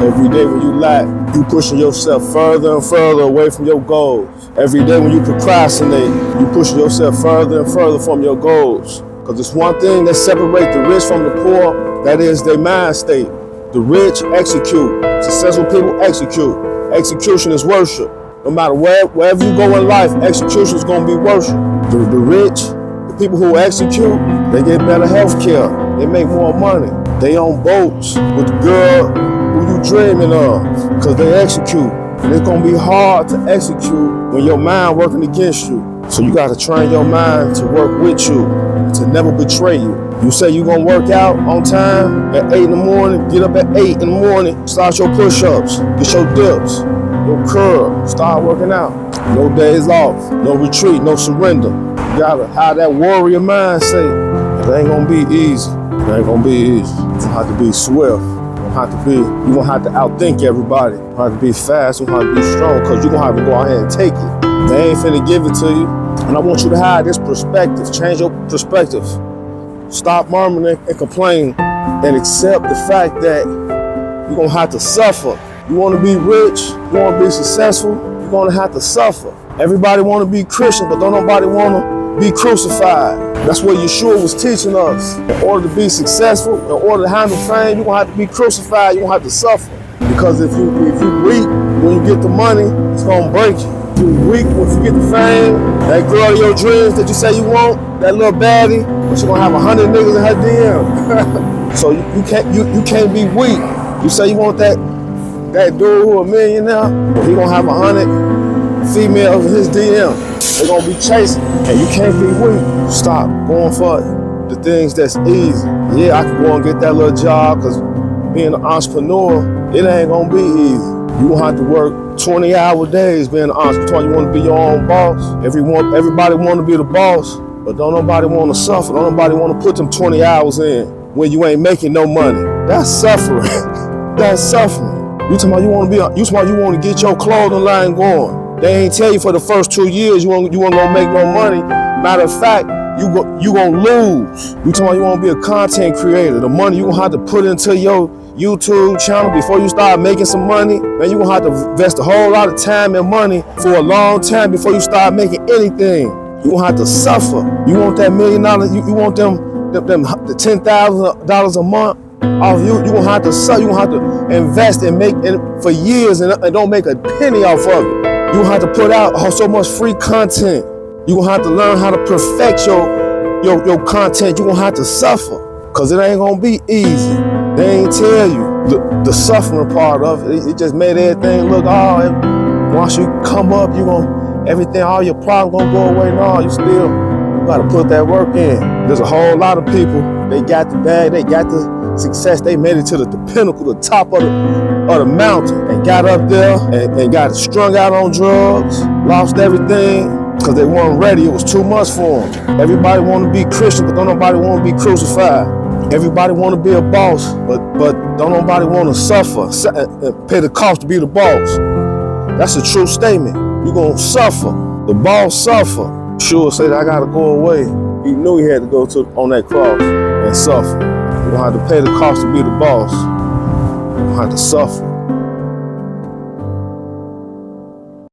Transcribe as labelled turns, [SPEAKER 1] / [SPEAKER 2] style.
[SPEAKER 1] Every day when you lack, you pushing yourself further and further away from your goals. Every day when you procrastinate, you pushing yourself further and further from your goals. Because it's one thing that separates the rich from the poor, that is their mind state. The rich execute. Successful people execute. Execution is worship. No matter wherever you go in life, execution is going to be worship. The rich, the people who execute, they get better health care. They make more money. They own boats with the girl who you dreaming of because they execute. And it's going to be hard to execute when your mind working against you. So you got to train your mind to work with you, to never betray you. You say you're going to work out on time at 8 in the morning, get up at 8 in the morning, start your push-ups, get your dips, your curl, start working out. No days off, no retreat, no surrender. You got to have that warrior mindset. It ain't going to be easy. It ain't going to be easy. You have to be swift. You're gonna have to outthink everybody. You have to be fast, you have to be strong, because you're gonna have to go out here and take it. They ain't finna give it to you. And I want you to have this perspective, change your perspective. Stop murmuring and complaining and accept the fact that you're gonna have to suffer. You wanna be rich, you wanna be successful, you're gonna have to suffer. Everybody wanna be Christian, but don't nobody wanna be crucified. That's what Yeshua was teaching us. In order to be successful, in order to handle fame, you're gonna have to be crucified, you're gonna have to suffer. Because if you weak when you get the money, it's gonna break you. If you weak when you get the fame, that girl of your dreams that you say you want, that little baddie, but you're gonna have 100 niggas in her DM. So you can't be weak. You say you want that dude who a millionaire, but he gonna have 100 females in his DM. They're gonna be chasing, and you can't be weak. Stop going for the things that's easy. Yeah, I can go and get that little job, because being an entrepreneur, it ain't gonna be easy. You gonna have to work 20-hour days being an entrepreneur. You wanna be your own boss. Everybody wanna be the boss, but don't nobody wanna suffer. Don't nobody wanna put them 20 hours in when you ain't making no money. That's suffering. That's suffering. You talking about you wanna get your clothing line going. They ain't tell you for the first 2 years you weren't gonna make no money. Matter of fact, you gonna lose. You talking about you wanna be a content creator. The money you gonna have to put into your YouTube channel before you start making some money, man, you gonna have to invest a whole lot of time and money for a long time before you start making anything. You gonna have to suffer. You want that $1 million, you want them the $10,000 a month off you. You gonna have to suffer. You gonna have to invest and make it for years and don't make a penny off of it. You gonna have to put out so much free content. You gonna have to learn how to perfect your content. You gonna have to suffer, because it ain't gonna be easy. They ain't tell you the suffering part of it. It just made everything look, once you come up, all your problems gonna go away. No, you gotta put that work in. There's a whole lot of people, they got the bag, they got the success, they made it to the pinnacle, the top of the mountain, and got up there and got strung out on drugs, lost everything because they weren't ready. It was too much for them. Everybody want to be Christian, but don't nobody want to be crucified. Everybody want to be a boss, but don't nobody want to suffer and pay the cost to be the boss. That's a true statement. You're going to suffer. The boss suffer. Sure said, I got to go away. He knew he had to go on that cross and suffer. You don't have to pay the cost to be the boss. You don't have to suffer.